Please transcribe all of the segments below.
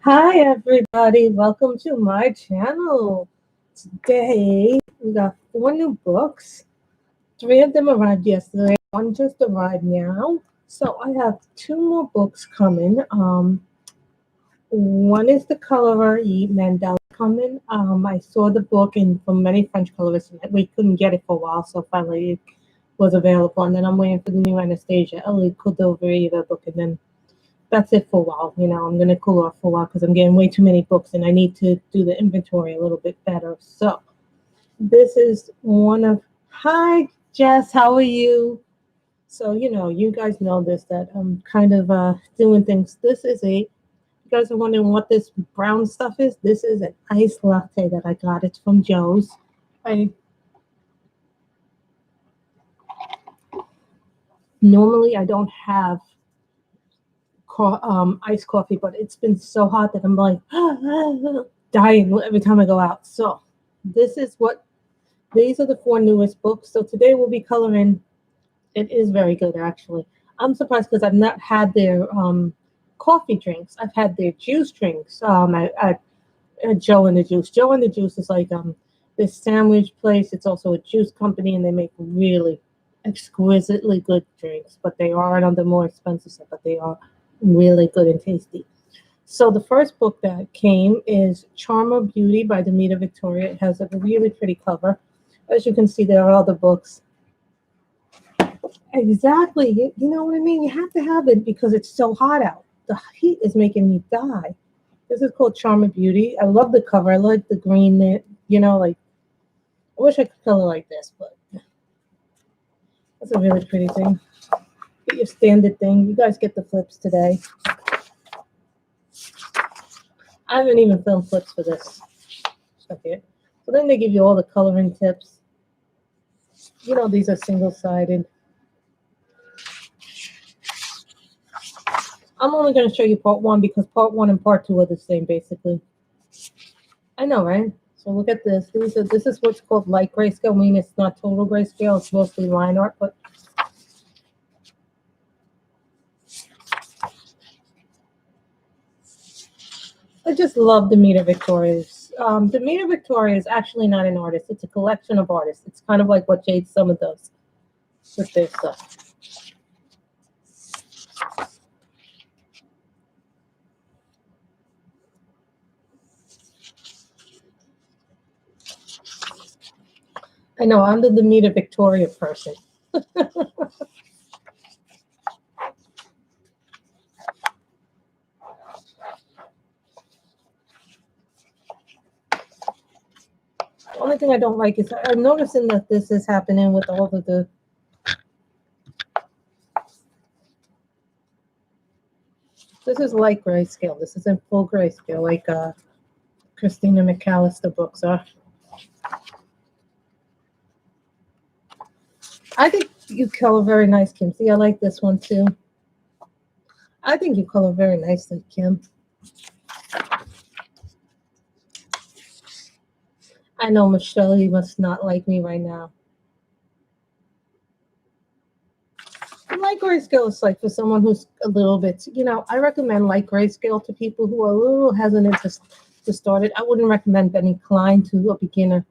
Hi everybody, welcome to my channel. Today we got 4 new books. 3 of them arrived yesterday, one just arrived now. So I have 2 more books coming. One is the Colorer E Mandela coming. I saw the book in from many French colorists and we couldn't get it for a while, so finally it was available. And then I'm waiting for the new Anastasia Ellie Cordova book, and then that's it for a while. I'm going to cool off for a while because I'm getting way too many books and I need to do the inventory a little bit better. So this is one of, hi Jess, how are you? So, you guys know this, that I'm kind of doing things. You guys are wondering what this brown stuff is? This is an iced latte that I got. It's from Joe's. Normally I don't have iced coffee, but it's been so hot that I'm like dying every time I go out. So these are the 4 newest books. So today we'll be coloring. It is very good, actually. I'm surprised because I've not had their coffee drinks. I've had their juice drinks. Joe and the Juice. Joe and the Juice is like this sandwich place. It's also a juice company, and they make really exquisitely good drinks. But they are on the more expensive side, but they are really good and tasty. So the first book that came is Charm of Beauty by Damita Victoria. It has a really pretty cover. As you can see, there are other books. Exactly. You know what I mean? You have to have it because it's so hot out. The heat is making me die. This is called Charm of Beauty. I love the cover. I like the green, like, I wish I could color like this, but that's a really pretty thing. Get your standard thing. You guys get the flips today. I haven't even filmed flips for this. Okay. So then they give you all the coloring tips. These are single-sided. I'm only going to show you part 1 because part 1 and part 2 are the same, basically. I know, right? So look at this. This is what's called light grayscale. I mean, it's not total grayscale. It's mostly line art, but I just love Damita Victoria's. Damita Victoria is actually not an artist. It's a collection of artists. It's kind of like what Jade Summer does with their stuff. I know, I'm the Damita Victoria person. The only thing I don't like is I'm noticing that this is happening with all of the. This is light grayscale. This isn't full grayscale like Christina McAllister books are. I think you color very nice, Kim. See, I like this one too. I think you color very nicely, Kim. I know, Michelle, you must not like me right now. Light grayscale is like for someone who's a little bit, I recommend light grayscale to people who are a little hesitant to start it. I wouldn't recommend Benny Klein to a beginner.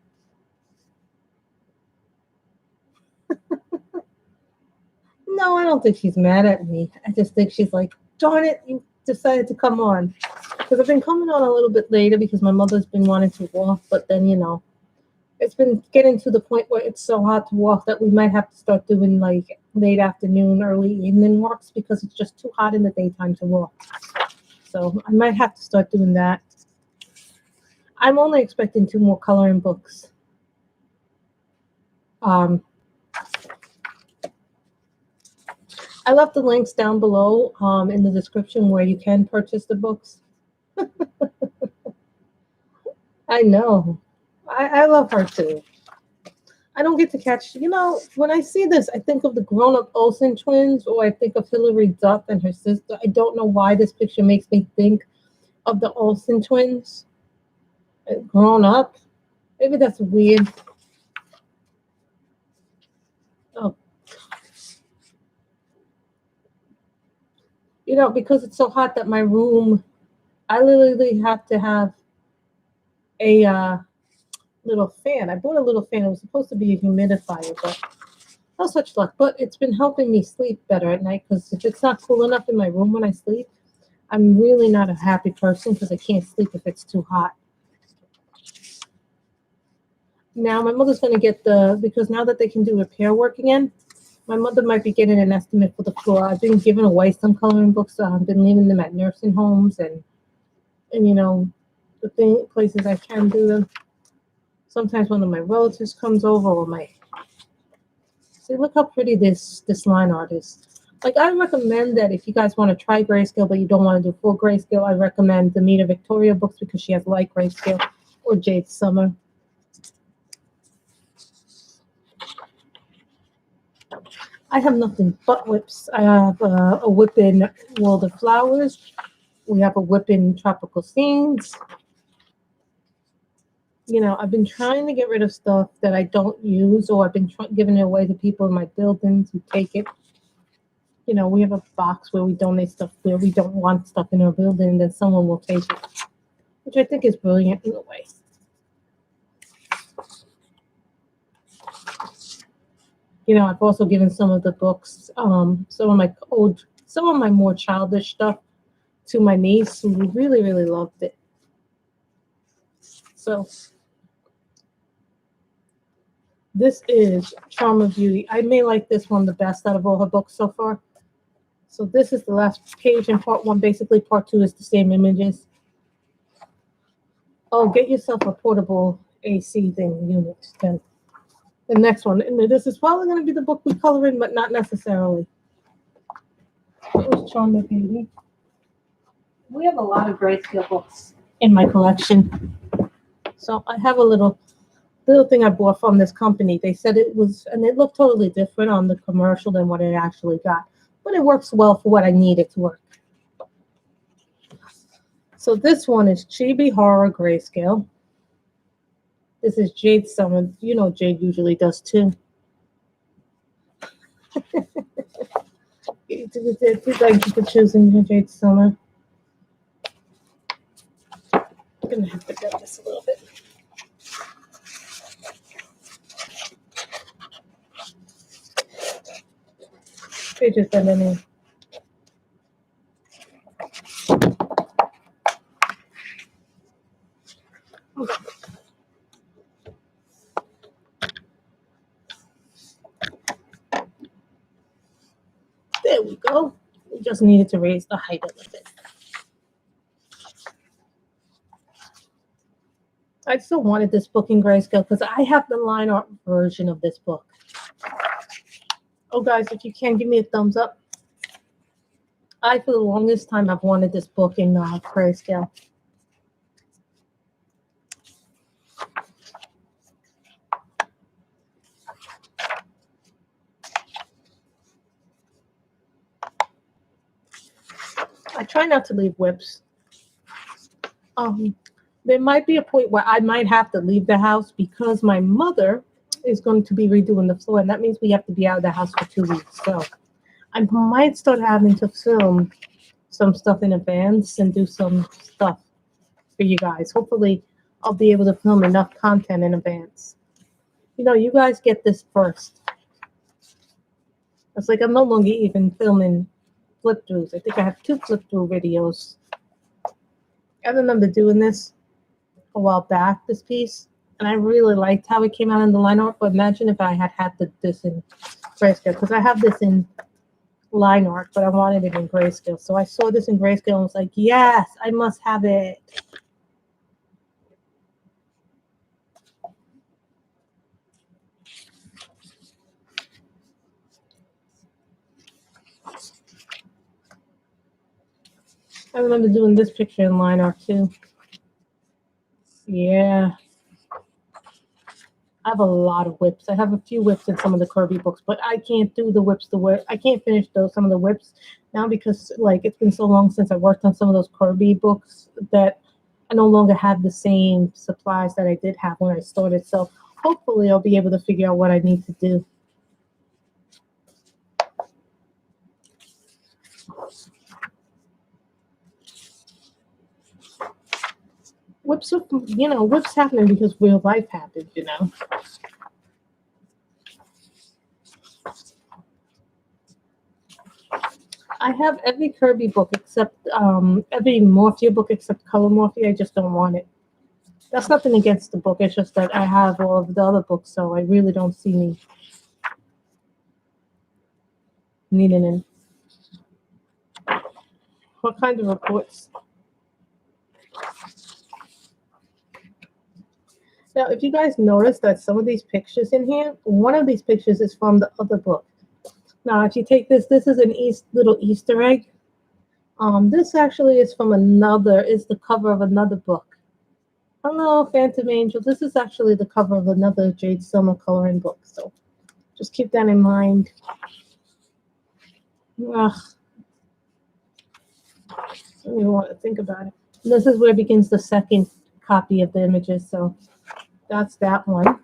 No, I don't think she's mad at me. I just think she's like, darn it, you decided to come on. Because I've been coming on a little bit later because my mother's been wanting to walk, but then, it's been getting to the point where it's so hot to walk that we might have to start doing like late afternoon, early evening walks because it's just too hot in the daytime to walk. So I might have to start doing that. I'm only expecting 2 more coloring books. I left the links down below in the description where you can purchase the books. I know. I love her too. I don't get to catch, when I see this, I think of the grown-up Olsen twins, or I think of Hilary Duff and her sister. I don't know why this picture makes me think of the Olsen twins. Grown up. Maybe that's weird. Oh. Because it's so hot that my room I literally have to have a little fan. I bought a little fan. It was supposed to be a humidifier, but no such luck. But it's been helping me sleep better at night because if it's not cool enough in my room when I sleep, I'm really not a happy person because I can't sleep if it's too hot. Now my mother's going to get because now that they can do repair work again, my mother might be getting an estimate for the floor. I've been giving away some coloring books. I've been leaving them at nursing homes and the places I can do them. Sometimes one of my relatives comes over or my see, look how pretty this line art is. Like, I recommend that if you guys want to try Grayscale, but you don't want to do full Grayscale, I recommend Damita Victoria books because she has light Grayscale, or Jade Summer. I have nothing but whips. I have a whip in World of Flowers. We have a whip in Tropical Scenes. I've been trying to get rid of stuff that I don't use, or I've been giving it away to people in my buildings who take it. We have a box where we donate stuff where we don't want stuff in our building, and then someone will take it, which I think is brilliant in a way. I've also given some of the books, some of my more childish stuff to my niece who really, really loved it. So this is Charm of Beauty. I may like this one the best out of all her books so far. So this is the last page in part one. Basically, part two is the same images. Oh, get yourself a portable AC thing unit then. The next one, and this is probably going to be the book we color in, but not necessarily. It was Charm of Beauty. We have a lot of Grayscale books in my collection. So I have a little thing I bought from this company. They said it was, and it looked totally different on the commercial than what it actually got. But it works well for what I need it to work. So this one is Chibi Horror Grayscale. This is Jade Summer. Jade usually does too. Thank you for choosing Jade Summer. I'm going to have to get this a little bit. Pages bending in. There we go. We just needed to raise the height a little bit. I still wanted this book in Grayscale because I have the line art version of this book. Oh, guys, if you can, give me a thumbs up. For the longest time, I've wanted this book in Grayscale. I try not to leave whips. There might be a point where I might have to leave the house because my mother is going to be redoing the floor, and that means we have to be out of the house for 2 weeks. So I might start having to film some stuff in advance and do some stuff for you guys. Hopefully, I'll be able to film enough content in advance. You guys get this first. It's like I'm no longer even filming flip throughs. I think I have 2 flip through videos. I remember doing this a while back, this piece, and I really liked how it came out in the line art. But imagine if I had this in Grayscale, because I have this in line art, but I wanted it in Grayscale. So I saw this in Grayscale and was like, yes, I must have it. I remember doing this picture in line art too. Yeah. I have a lot of whips. I have a few whips in some of the Kirby books, but I can't do the whips I can't finish some of the whips now because it's been so long since I worked on some of those Kirby books that I no longer have the same supplies that I did have when I started. So hopefully I'll be able to figure out what I need to do. Whips, whips happening because real life happened, I have every Kirby book except every Morphia book except Color Morphia. I just don't want it. That's nothing against the book. It's just that I have all of the other books, so I really don't see me needing it. What kind of reports? Now, if you guys notice that some of these pictures in here, one of these pictures is from the other book. Now, if you take this is an little Easter egg. This actually is from is the cover of another book. Hello, Phantom Angel. This is actually the cover of another Jade Summer coloring book. So just keep that in mind. Ugh. I don't even want to think about it. This is where begins the second copy of the images. So that's that one.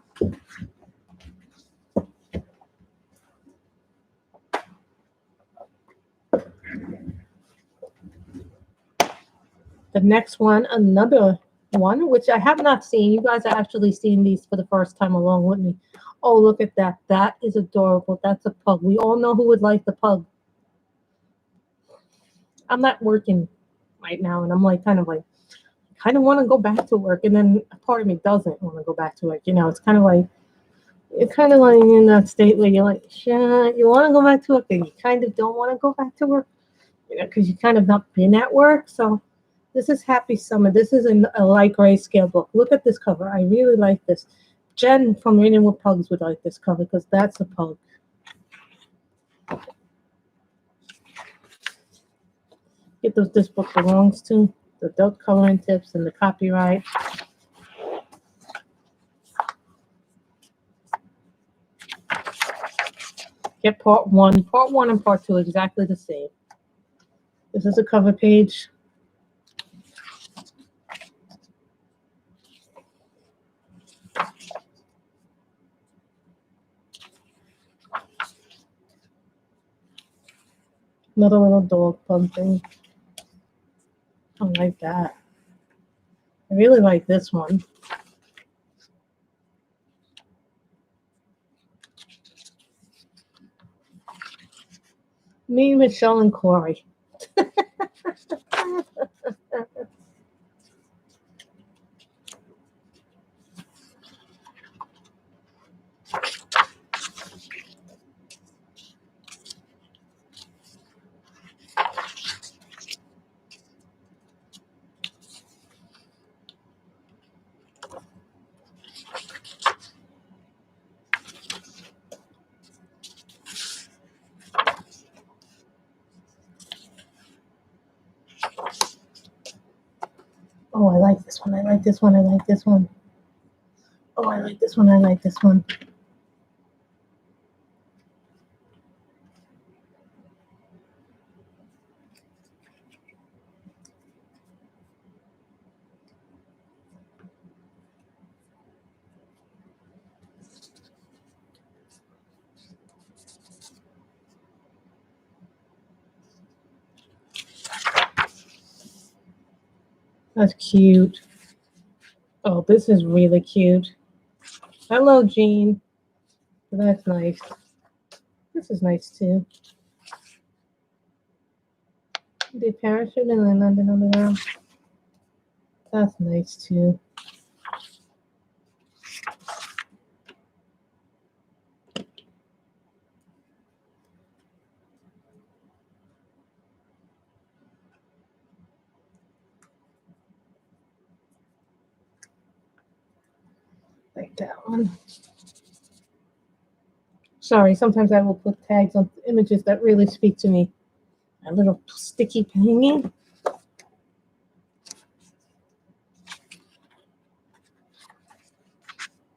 The next one, another one, which I have not seen. You guys are actually seeing these for the first time along with me. Oh, look at that. That is adorable. That's a pug. We all know who would like the pug. I'm not working right now, and I'm kind of want to go back to work, and then a part of me doesn't want to go back to work. It's kind of like in that state where you're like, yeah, you want to go back to work, and you kind of don't want to go back to work, because you kind of not been at work. So this is Happy Summer. This is a light grayscale book. Look at this cover. I really like this. Jen from Reading with Pugs would like this cover because that's a pug. Get those this book belongs to. The adult coloring tips and the copyright. Get part one. Part one and part two exactly the same. This is a cover page. Another little dog pug thing. I like that. I really like this one. Me, Michelle, and Corey. Oh, I like this one. I like this one. I like this one. Oh, I like this one. I like this one. That's cute. Oh, this is really cute. Hello, Jean. That's nice. This is nice too. They parachute and then landed on the ground. That's nice too. Like that one. Sorry, sometimes I will put tags on images that really speak to me. A little sticky hanging.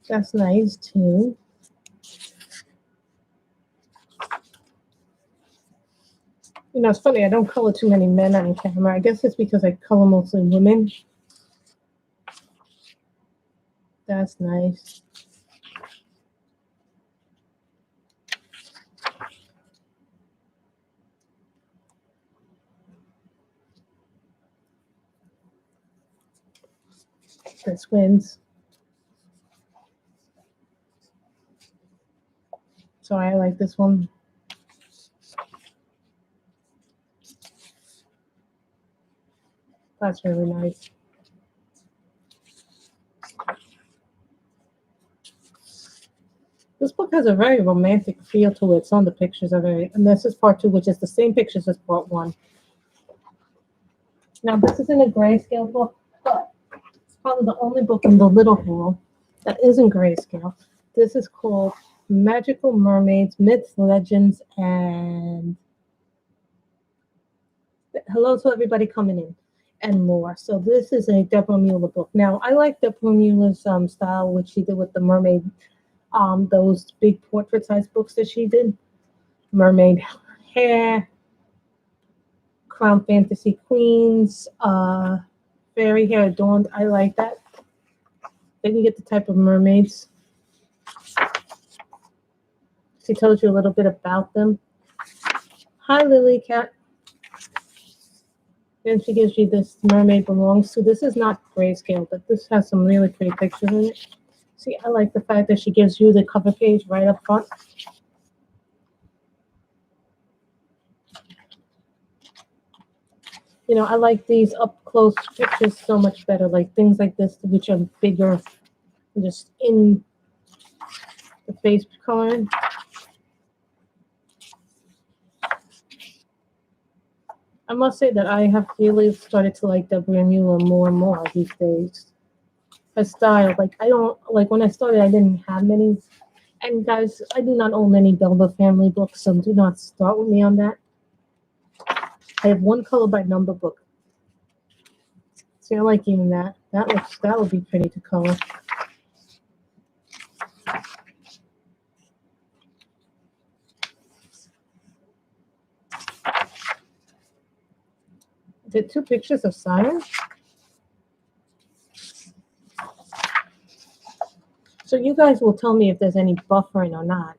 That's nice too. It's funny, I don't color too many men on camera. I guess it's because I color mostly women. That's nice. This wins. So I like this one. That's really nice. This book has a very romantic feel to it. Some of the pictures are very, and this is part 2, which is the same pictures as part 1. Now, this isn't a grayscale book, but it's probably the only book in the little haul that isn't grayscale. This is called Magical Mermaids, Myths, Legends, and hello to everybody coming in, and more. So this is a Deborah Muller book. Now, I like Deborah Muller's style, which she did with the mermaid, those big portrait-sized books that she did. Mermaid hair, Crown Fantasy Queens, fairy hair adorned. I like that. Then you get the type of mermaids. She tells you a little bit about them. Hi, Lily Cat. Then she gives you this mermaid belongs to. This is not grayscale, but this has some really pretty pictures in it. See, I like the fact that she gives you the cover page right up front. You know, I like these up close pictures so much better, like things like this, which are bigger, just in the face coloring. I must say that I have really started to like Deborah Muller more and more these days. Her style, like I don't like when I started, I didn't have many. And guys, I do not own any Belva family books, so do not start with me on that. I have one color by number book. See, I like even that. That would be pretty to color. Did 2 pictures of science? So you guys will tell me if there's any buffering or not.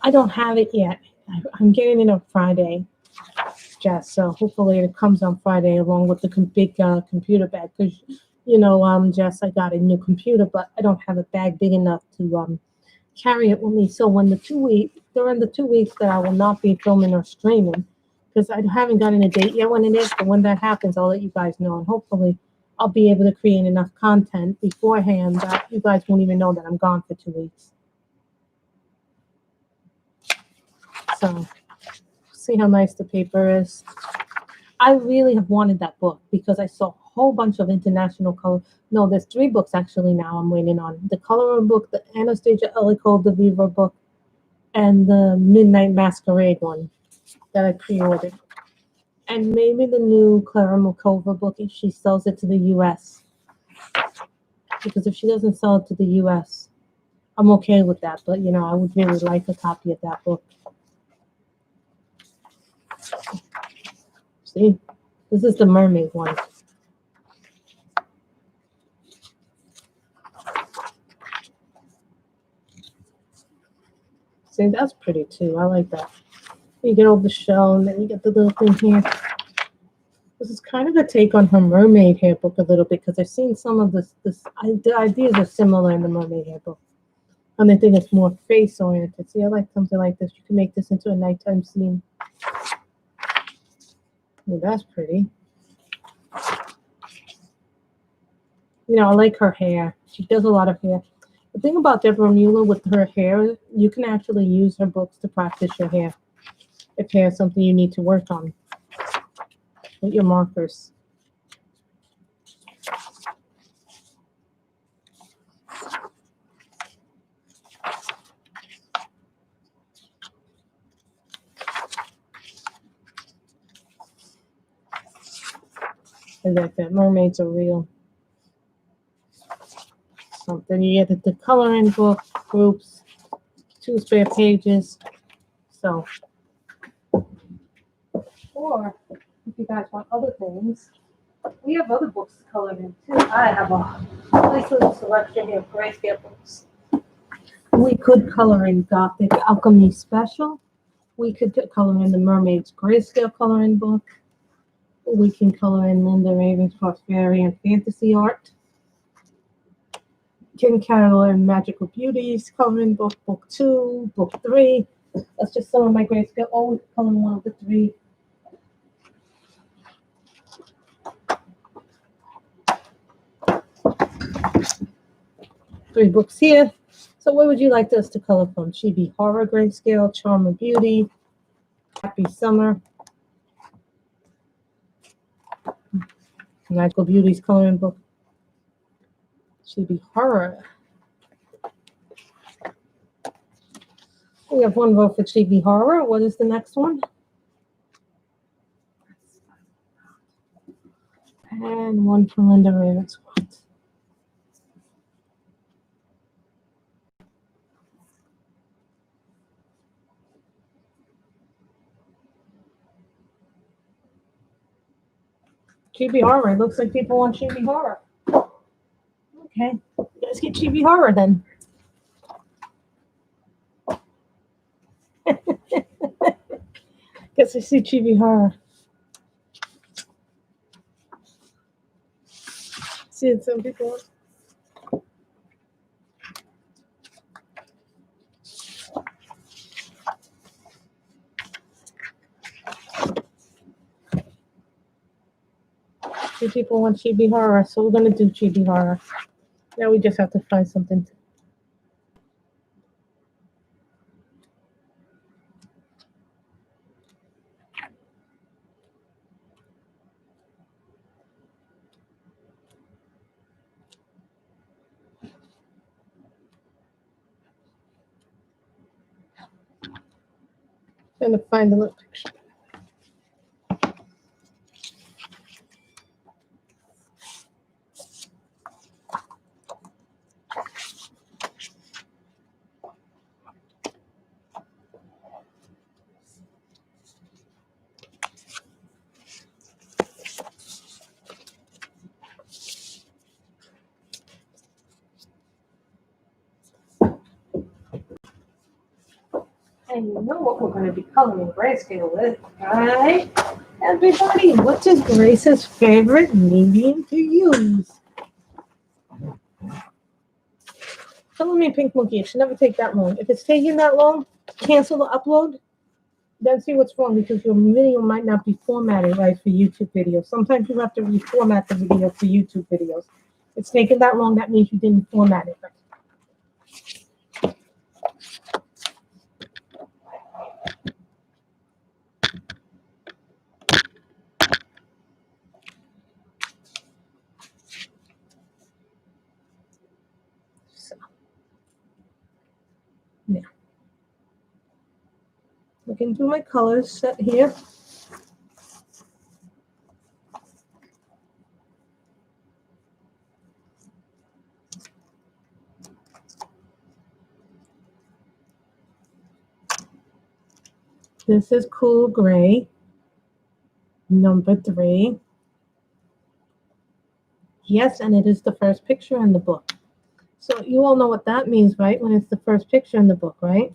I don't have it yet. I'm getting it on Friday, Jess. So hopefully it comes on Friday along with the big computer bag. Because, you know, Jess, I got a new computer, but I don't have a bag big enough to carry it with me. So when during the 2 weeks that I will not be filming or streaming, because I haven't gotten a date yet when it is, but when that happens, I'll let you guys know. And hopefully I'll be able to create enough content beforehand that you guys won't even know that I'm gone for 2 weeks. So see how nice the paper is. I really have wanted that book because I saw a whole bunch of international color. No, there's 3 books actually now I'm waiting on. The Coloring book, the Anastasia Elicole de Viva book, and the Midnight Masquerade one that I pre-ordered. And maybe the new Clara Makova book if she sells it to the U.S. Because if she doesn't sell it to the U.S., I'm okay with that. But, you know, I would really like a copy of that book. See, this is the mermaid one. See, that's pretty too. I like that. You get all the shell, and then you get the little thing here. This is kind of a take on her mermaid hair book a little bit because I've seen some of this. The ideas are similar in the mermaid hair book. And I think it's more face oriented. See, I like something like this. You can make this into a nighttime scene. Oh, that's pretty. You know, I like her hair. She does a lot of hair. The thing about Deborah Muller with her hair, you can actually use her books to practice your hair. If hair is something you need to work on with your markers. I like that. Mermaids are real. So then you get the coloring book, groups, 2 spare pages. So, or if you guys want other things, we have other books to color in too. I have a nice little selection here of Grayscale books. We could color in Gothic Alchemy Special. We could color in the Mermaids Grayscale coloring book. We can color in Linda Ravenscroft's Fairy and Fantasy Art. Can color in Magical Beauties coloring book, book 2, book 3. That's just some of my Grayscale. Always coloring one of the 3. Three books here. So what would you like us to color from? Chibi Horror Grayscale, Charm of Beauty, Happy Summer, Magical Beauties coloring book, Chibi Horror. We have one vote for Chibi Horror. What is the next one? And one for Linda Ravenscroft. Chibi Horror. It looks like people want Chibi Horror. Okay, let's get Chibi Horror then. Guess I see Chibi Horror. See it, some people want. Two people want Chibi Horror, so we're gonna do Chibi Horror. Now we just have to find something. Trying to find a little picture. And you know what we're going to be coloring Grayscale with, right? Everybody, what is Grace's favorite medium to use? Color me Pink Monkey. It should never take that long. If it's taking that long, cancel the upload. Then see what's wrong, because your video might not be formatted right for YouTube videos. Sometimes you have to reformat the video for YouTube videos. If it's taking that long, that means you didn't format it right. So, now, looking through my colors set here. This is Cool Gray, number 3. Yes, and it is the first picture in the book. So you all know what that means, right? When it's the first picture in the book, right?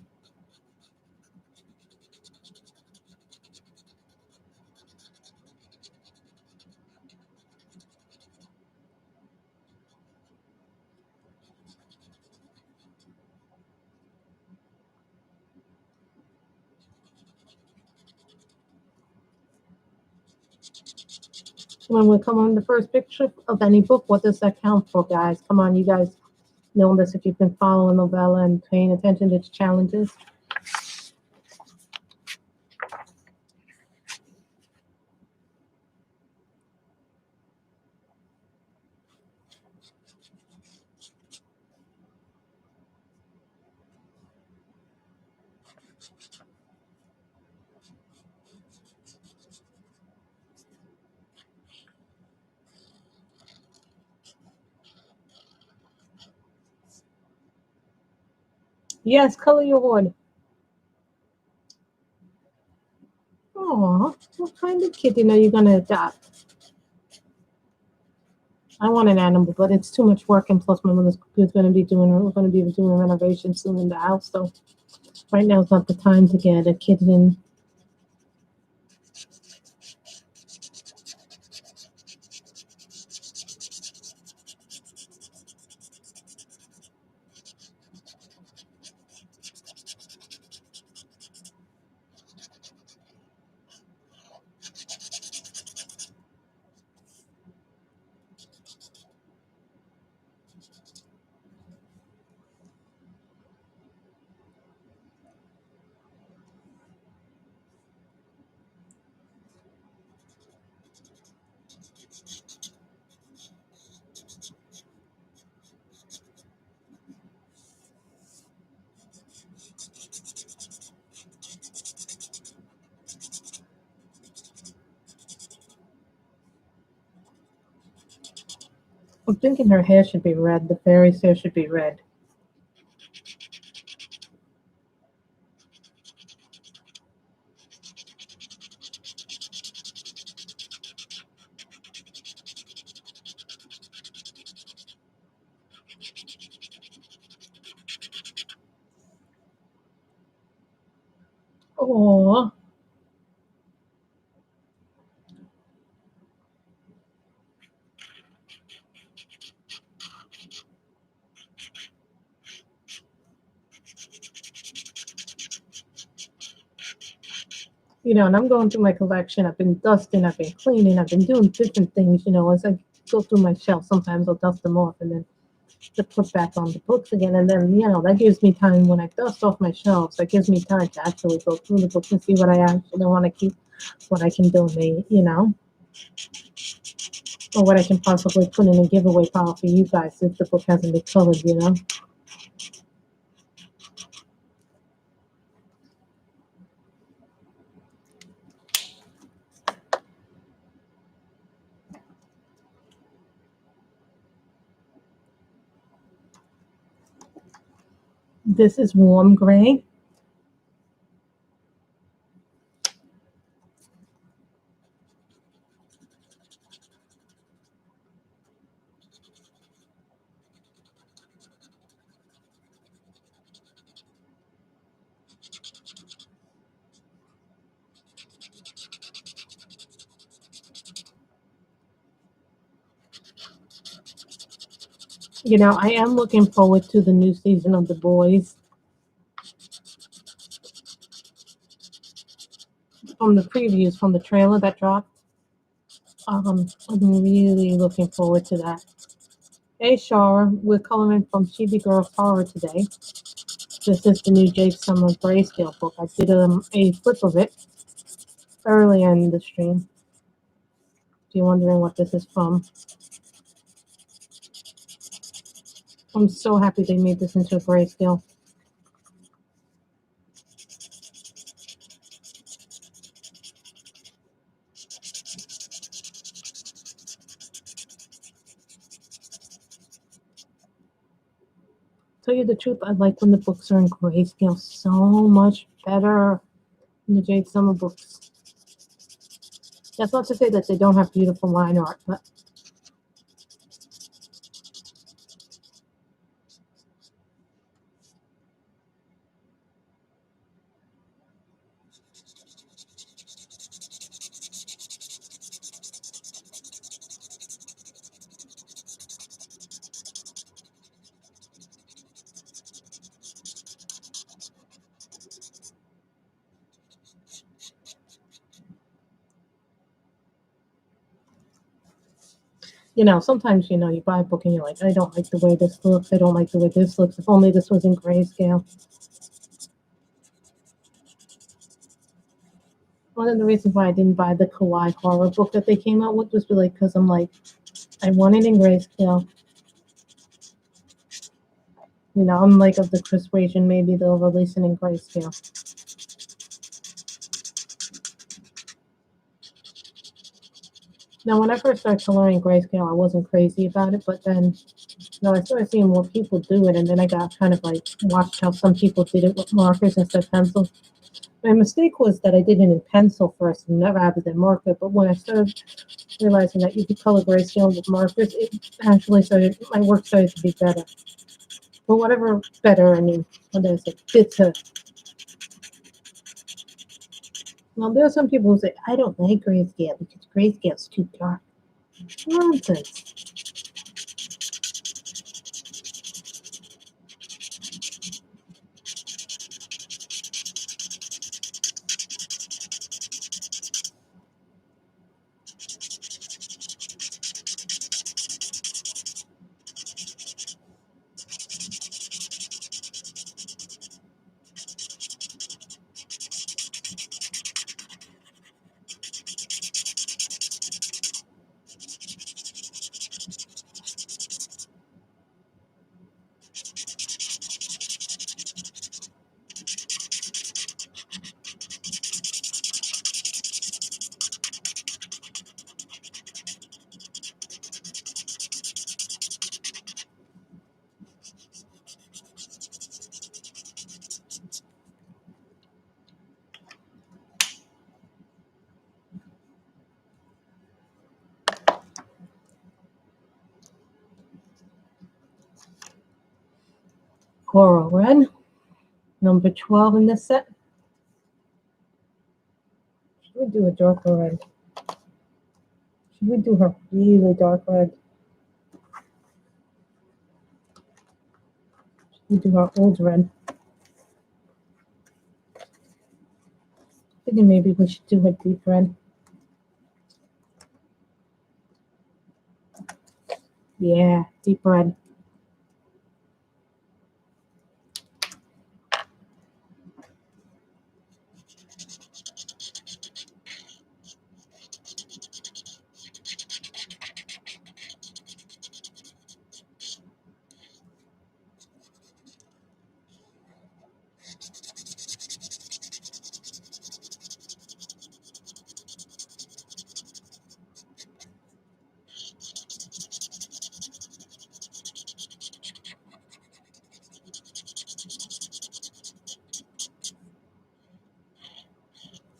When we come on the first picture of any book, what does that count for, guys? Come on, you guys know this if you've been following novella and paying attention to its challenges. Yes, color your wood. Aw, what kind of kid you know you're going to adopt? I want an animal, but it's too much work, and plus my mother's going to be doing we're going to be doing renovations soon in the house, so right now is not the time to get a kitten. I'm thinking her hair should be red. The fairy's hair should be red. Oh, and I'm going through my collection. I've been dusting, I've been cleaning, I've been doing different things. As I go through my shelf, sometimes I'll dust them off and then to put back on the books again. And then, that gives me time when I dust off my shelves. That gives me time to actually go through the books and see what I actually want to keep, what I can donate, or what I can possibly put in a giveaway pile for you guys if the book hasn't been colored. This is warm gray. I am looking forward to the new season of The Boys. From the previews, from the trailer that dropped, I'm really looking forward to that. Hey, Shara, we're coloring from Chibi Girls Horror today. This is the new Jade Summer Grayscale book. I did a flip of it earlier in the stream. If you're wondering what this is from, I'm so happy they made this into a grayscale. Tell you the truth, I like when the books are in grayscale so much better than the Jade Summer books. That's not to say that they don't have beautiful line art, but sometimes, you buy a book and you're like, I don't like the way this looks. I don't like the way this looks. If only this was in grayscale. One of the reasons why I didn't buy the Kawaii horror book that they came out with was really because I'm like, I want it in grayscale. I'm like of the persuasion maybe they'll release it in grayscale. Now, when I first started coloring grayscale, I wasn't crazy about it, but then, I started seeing more people do it, and then I got kind of like watched how some people did it with markers instead of pencils. My mistake was that I did it in pencil first rather than marker, but when I started realizing that you could color grayscale with markers, it actually started, my work started to be better. But whatever better, I mean, what is it? Bitter. Now, there are some people who say, I don't like grayscale because grayscale's too dark. Nonsense. Coral red, number 12 in this set. Should we do a darker red? Should we do her really dark red? Should we do her old red? Thinking maybe we should do her deep red. Yeah, deep red.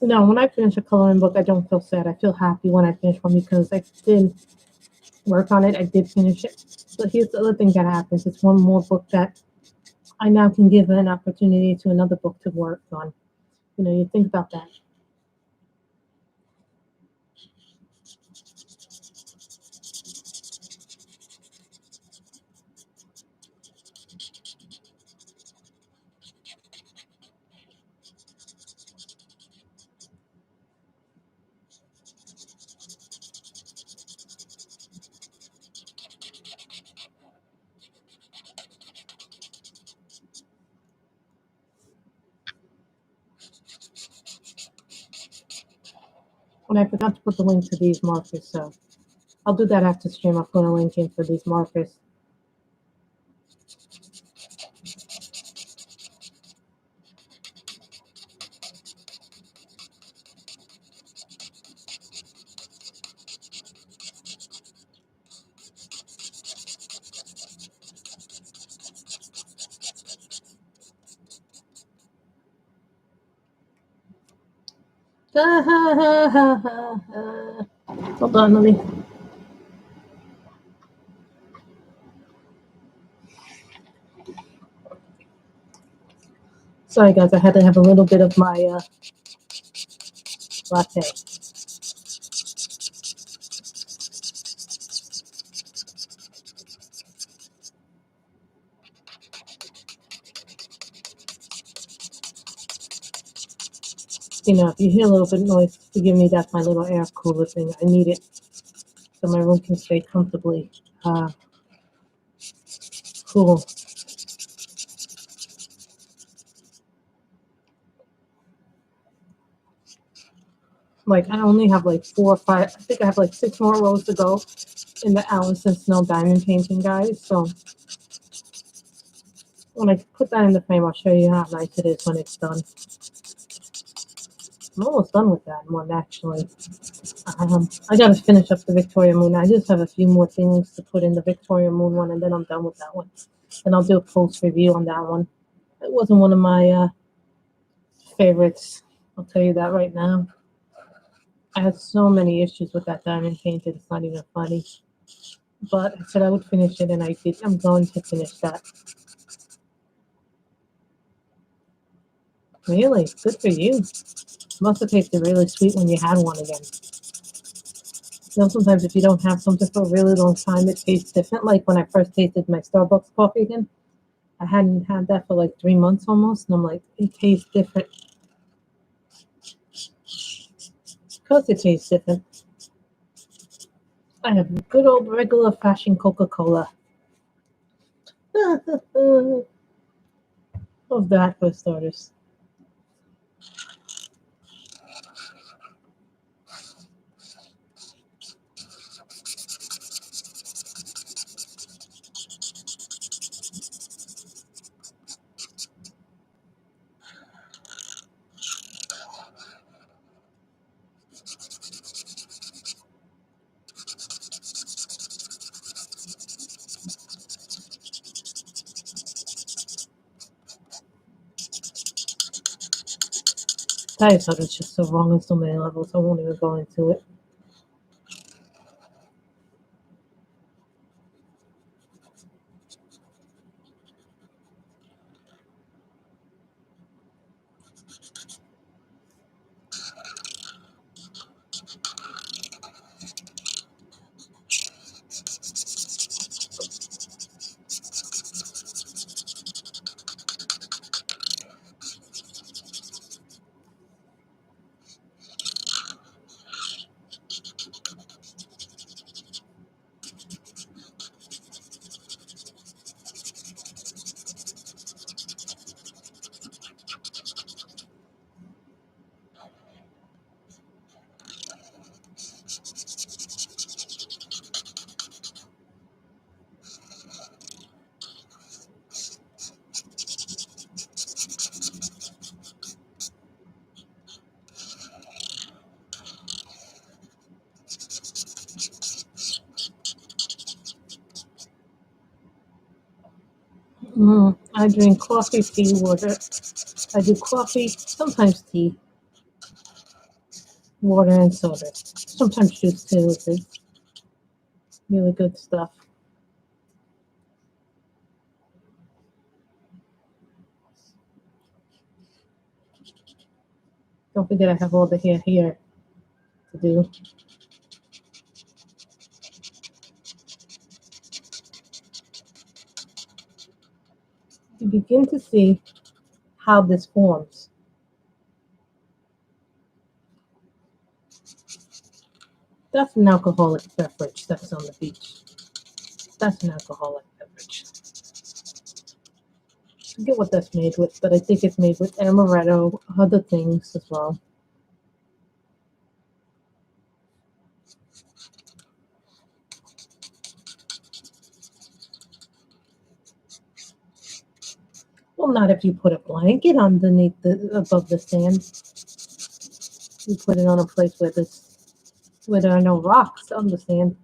No, when I finish a coloring book, I don't feel sad. I feel happy when I finish one because I did work on it. I did finish it. But here's the other thing that happens. It's one more book that I now can give an opportunity to another book to work on. You know, you think about that. And I forgot to put the link to these markers, so I'll do that after stream. I'll put a link in for these markers. Hold on, let me. Sorry, guys, I had to have a little bit of my latte. You know, if you hear a little bit of noise, forgive me, that's my little air cooler thing. I need it so my room can stay comfortably cool. Like, I only have like 4 or 5, I think I have like 6 more rows to go in the Allison Snow diamond painting, guys. So when I put that in the frame, I'll show you how nice it is when it's done. I'm almost done with that one, actually. I gotta finish up the Victoria Moon. I just have a few more things to put in the Victoria Moon one, and then I'm done with that one. And I'll do a post review on that one. It wasn't one of my favorites. I'll tell you that right now. I had so many issues with that diamond painted. It's not even funny. But I said I would finish it, and I did. I'm going to finish that. Really? Good for you. It must have tasted really sweet when you had one again. You know, sometimes if you don't have something for a really long time, it tastes different. Like when I first tasted my Starbucks coffee again, I hadn't had that for like 3 months almost, and I'm like, it tastes different. Of course it tastes different. I have good old regular fashion Coca-Cola. Of that for starters. Diet soda is just so wrong on so many levels. I won't even go into it. I drink coffee, tea, water. I do coffee, sometimes tea, water, and soda. Sometimes juice too. It's really good stuff. Don't forget I have all the hair here to do. You begin to see how this forms. That's an alcoholic beverage that's on the beach. That's an alcoholic beverage. I forget what that's made with, but I think it's made with amaretto, other things as well. Well, not if you put a blanket underneath above the sand. You put it on a place where there are no rocks on the sand.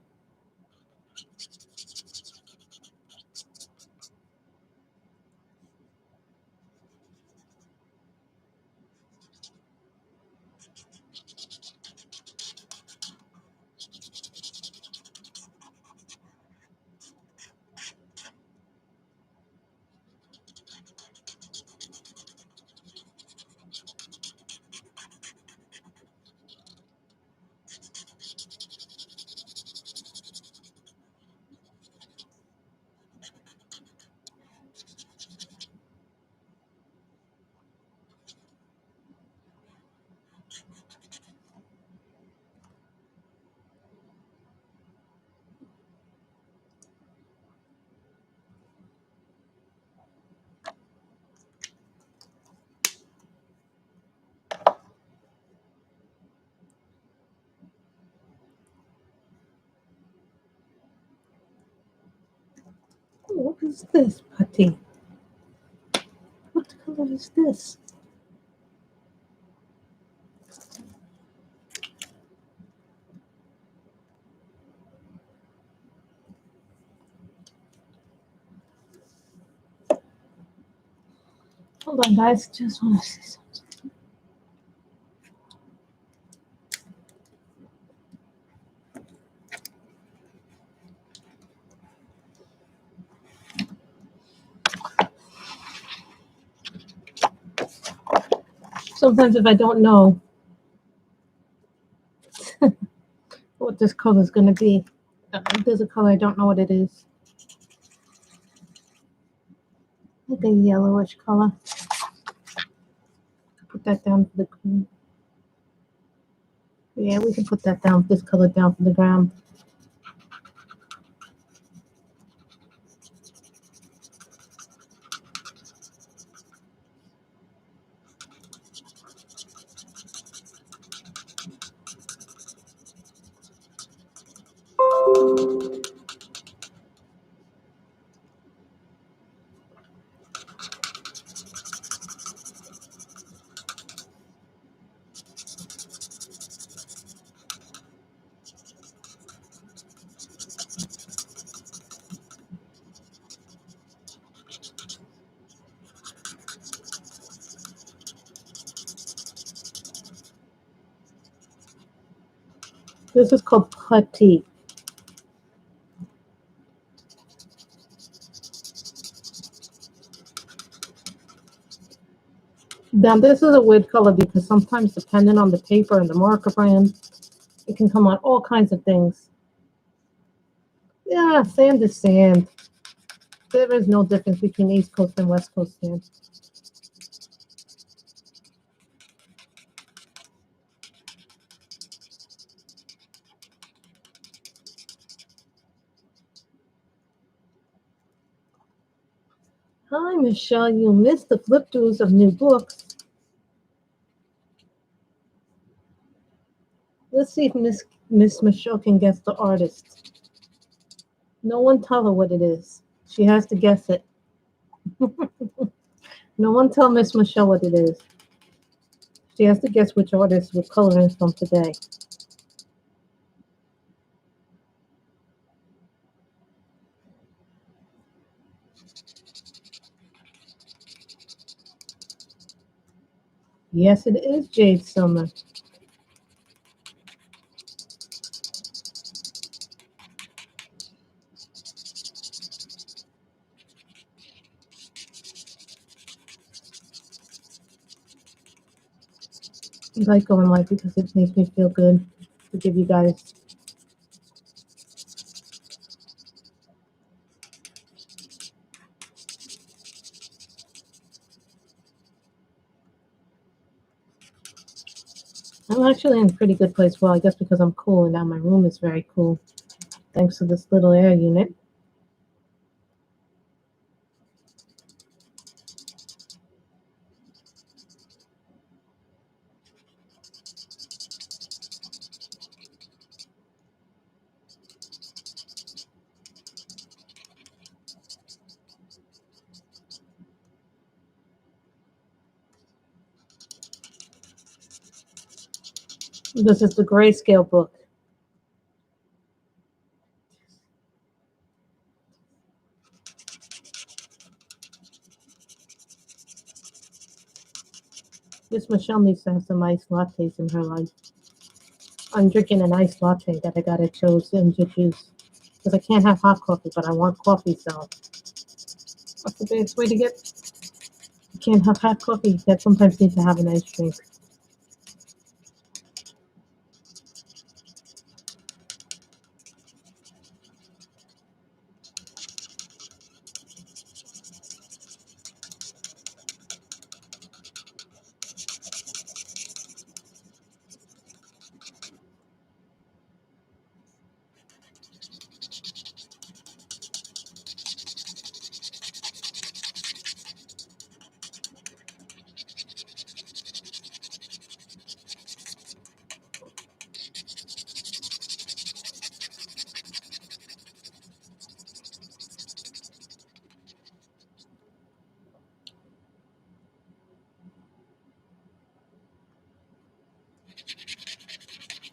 What is this, Putty? What color is this? Hold on, guys. Just want to see something. Sometimes if I don't know what this color is going to be, there's a color I don't know what it is. Like a yellowish color. Put that down for the green. Yeah, we can put that down, this color down for the ground. This is called putty. Now this is a weird color because sometimes depending on the paper and the marker brand, it can come out all kinds of things. Yeah, sand is sand. There is no difference between East Coast and West Coast sand. Hi, Michelle. You missed the flip throughs of new books. Let's see if Miss Michelle can guess the artist. No one tell her what it is. She has to guess it. No one tell Miss Michelle what it is. She has to guess which artist we're coloring from today. Yes, it is Jade Summer. I like going live because it makes me feel good to give you guys. I'm actually in a pretty good place. Well, I guess because I'm cool and now my room is very cool. Thanks to this little air unit. This is the Grayscale book. Miss Michelle needs to have some iced lattes in her life. I'm drinking an iced latte that I got at Joe's Ginger Juice. Because I can't have hot coffee, but I want coffee, so what's the best way to get? You can't have hot coffee. You sometimes need to have an iced drink.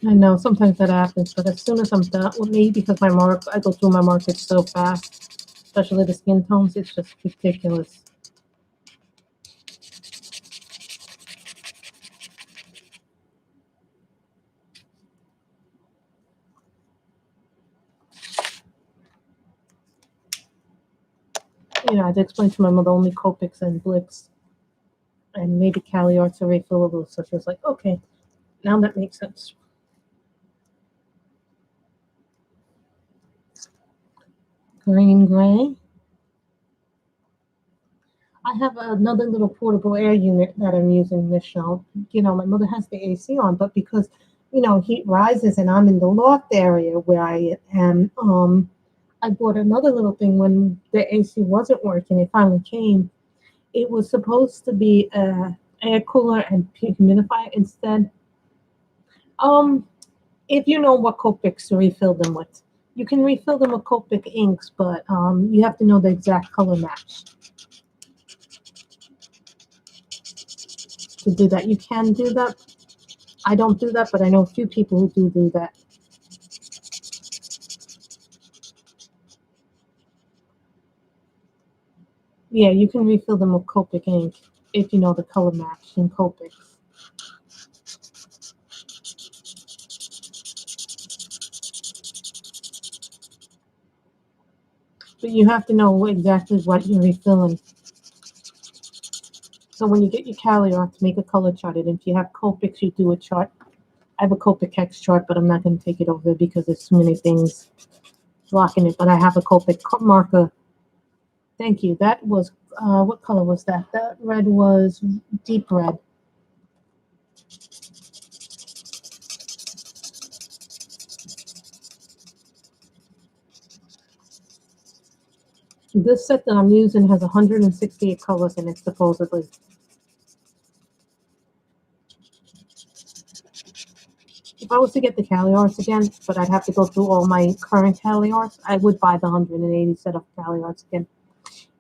I know sometimes that happens, but as soon as I'm done with me, because I go through my markets so fast, especially the skin tones, it's just ridiculous. You know, I had to explain to my mother only Copics and Blicks and maybe Cali Arts are refillable. So she was like, okay, now that makes sense. Green gray. I have another little portable air unit that I'm using, Michelle. You know, my mother has the AC on, but because, you know, heat rises and I'm in the loft area where I am, I bought another little thing when the AC wasn't working. It finally came. It was supposed to be a air cooler and humidifier instead. Um, if you know what Copics to refill them with, you can refill them with Copic inks, but you have to know the exact color match to do that. You can do that. I don't do that, but I know a few people who do that. Yeah, you can refill them with Copic ink if you know the color match in Copics. But you have to know exactly what you're refilling. So when you get your Cali art to make a color chart, and if you have Copics, you do a chart. I have a Copic X chart, but I'm not going to take it over because there's too many things blocking it. But I have a Copic marker. Thank you. That was, what color was that? That red was deep red. This set that I'm using has 168 colors in it, supposedly. If I was to get the Cali Arts again, but I'd have to go through all my current Cali Arts, I would buy the 180 set of Cali Arts again.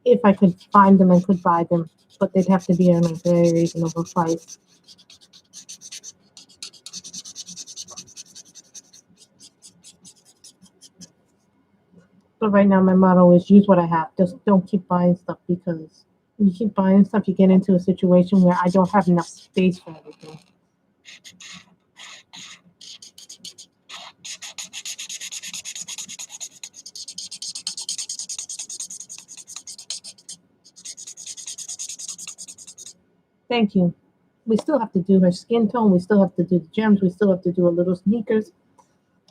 If I could find them and could buy them, but they'd have to be on a very reasonable price. But right now, my motto is use what I have. Just don't keep buying stuff because when you keep buying stuff, you get into a situation where I don't have enough space for everything. Thank you. We still have to do her skin tone. We still have to do the gems. We still have to do a little sneakers.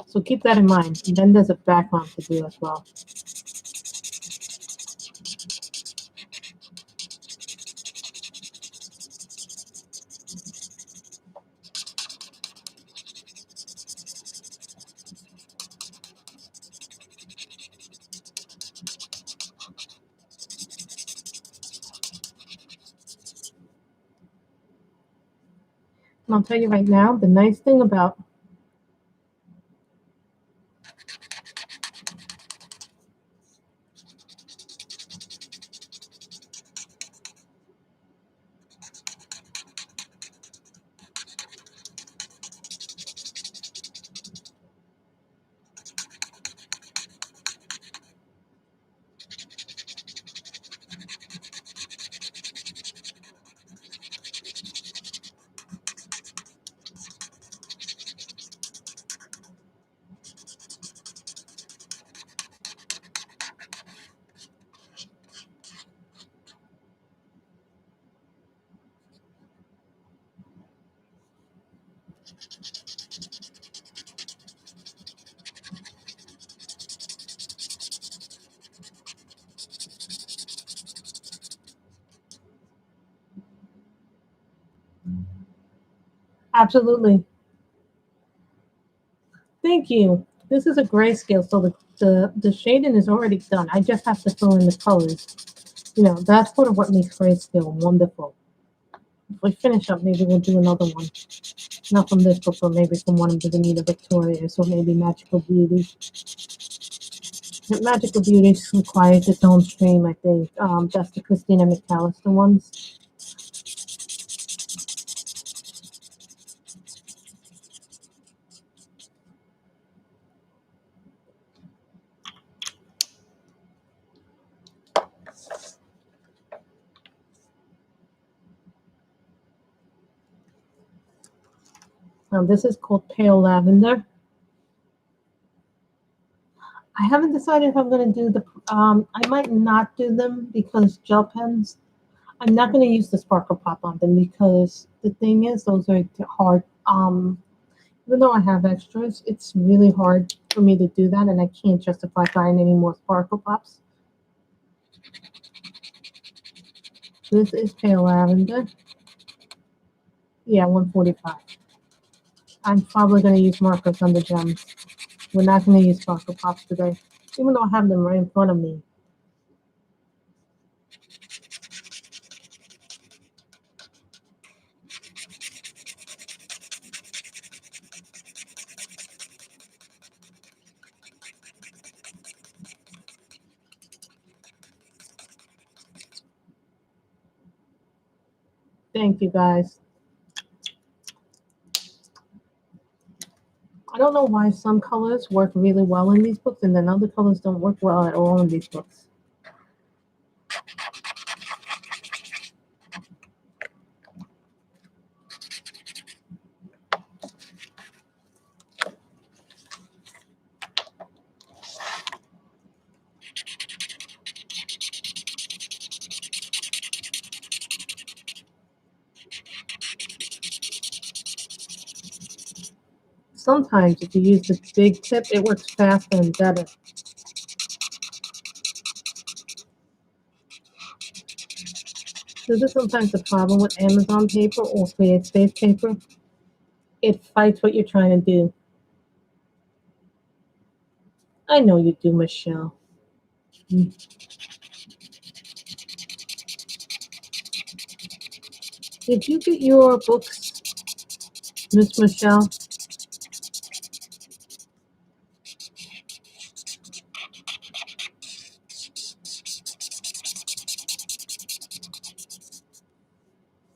So keep that in mind. And then there's a background to do as well. And I'll tell you right now, the nice thing about absolutely. Thank you. This is a grayscale, so the shading is already done. I just have to fill in the colors. You know, that's sort of what makes grayscale wonderful. If we finish up, maybe we'll do another one. Not from this book, but maybe from one of the Damita Victorias, or maybe Magical Beauty. Magical Beauty requires its own stream, I think. That's the Christina McAllister ones. This is called Pale Lavender. I haven't decided if I'm going to do the, I might not do them because gel pens, I'm not going to use the sparkle pop on them because the thing is, those are hard. Even though I have extras, it's really hard for me to do that, and I can't justify buying any more sparkle pops. This is pale lavender. Yeah, 145. I'm probably going to use markers on the gems. We're not going to use sparkle pops today, even though I have them right in front of me. Thank you, guys. I don't know why some colors work really well in these books and then other colors don't work well at all in these books. Sometimes if you use the big tip, it works faster and better. This is sometimes the problem with Amazon paper or Create Space paper. It fights what you're trying to do. I know you do, Michelle. Did you get your books, Miss Michelle?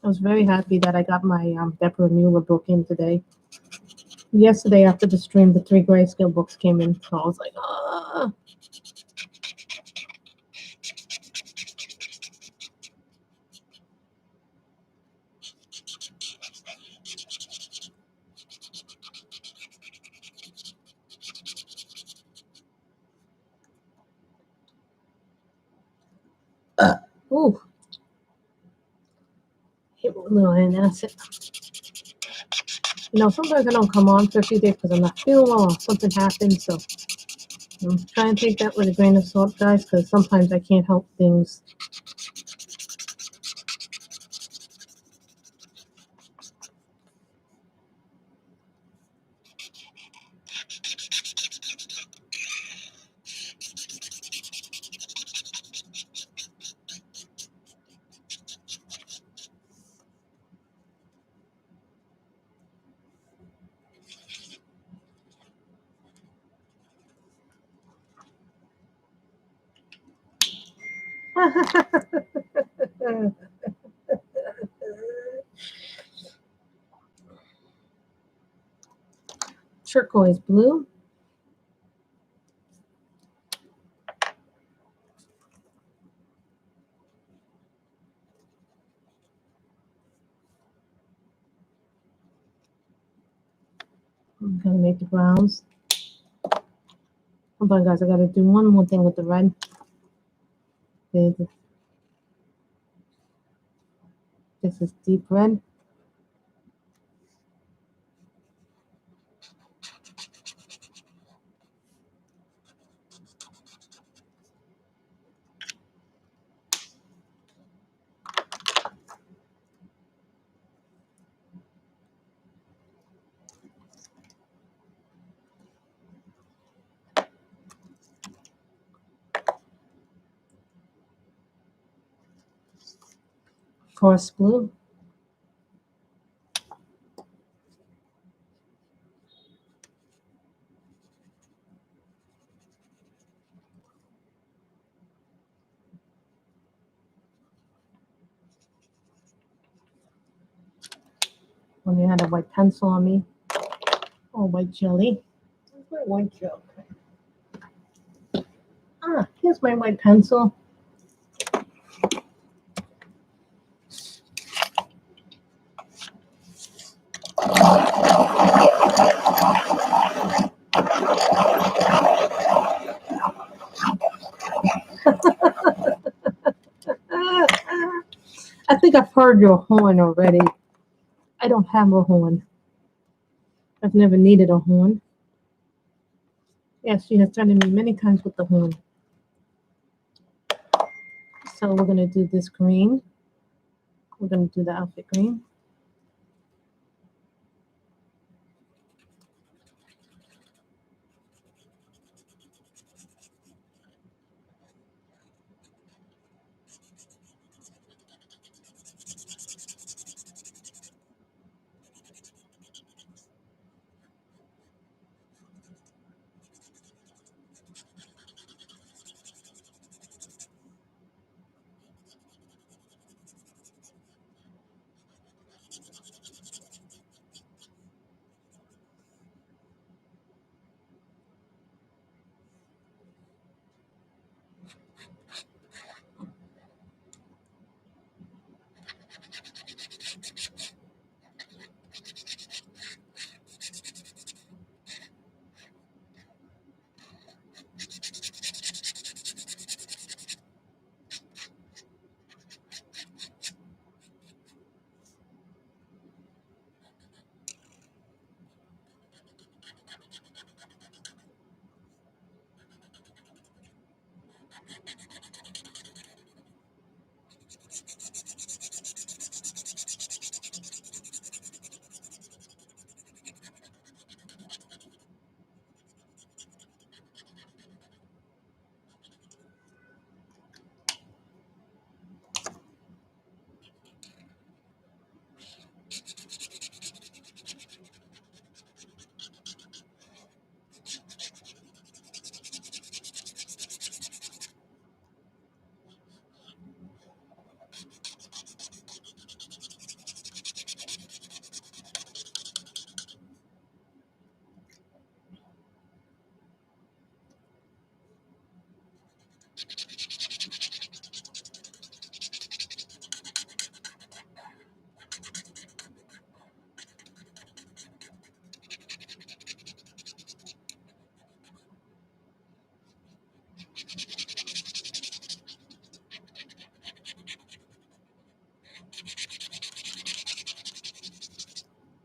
I was very happy that I got my Deborah Muller book in today. Yesterday after the stream, the 3 Grayscale books came in, so I was like, ah. Ooh. Hit with a little acid. You know, sometimes I don't come on for a few days because I'm not feeling well or something happens, so I'm trying to take that with a grain of salt, guys, because sometimes I can't help things. Turquoise blue. I'm gonna make the browns. Hold on, guys. I gotta do one more thing with the red. This is deep red. Forest blue. Only had a white pencil on me. Oh, white jelly. Where's my white jelly? Ah, here's my white pencil. heard your horn already. I don't have a horn. I've never needed a horn. Yes, she has threatened me many times with the horn. So we're gonna do this green. We're gonna do the outfit green.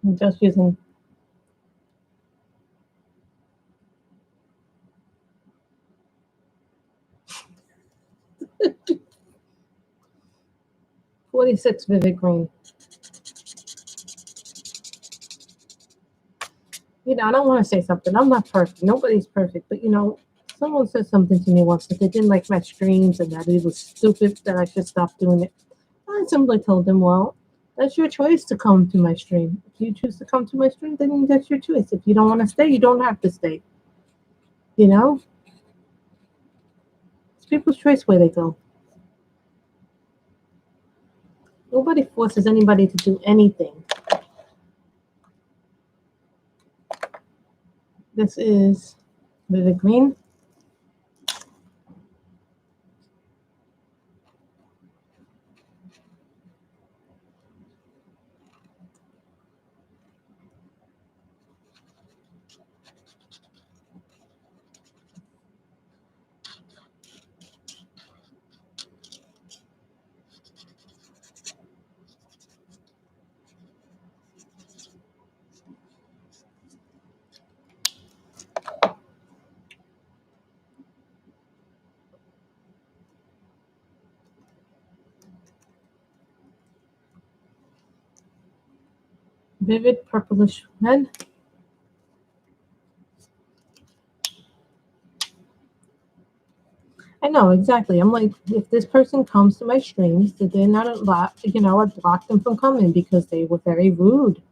I'm just using 46 vivid green. You know, I don't want to say something. I'm not perfect. Nobody's perfect. But, you know, someone said something to me once that they didn't like my streams and that it was stupid that I should stop doing it. I simply told them, well, that's your choice to come to my stream. If you choose to come to my stream, then that's your choice. If you don't want to stay, you don't have to stay. You know? It's people's choice where they go. Nobody forces anybody to do anything. This is vivid green. Vivid purplish red. I know, exactly. I'm like, if this person comes to my streams, that they're not allowed, you know, I blocked them from coming because they were very rude.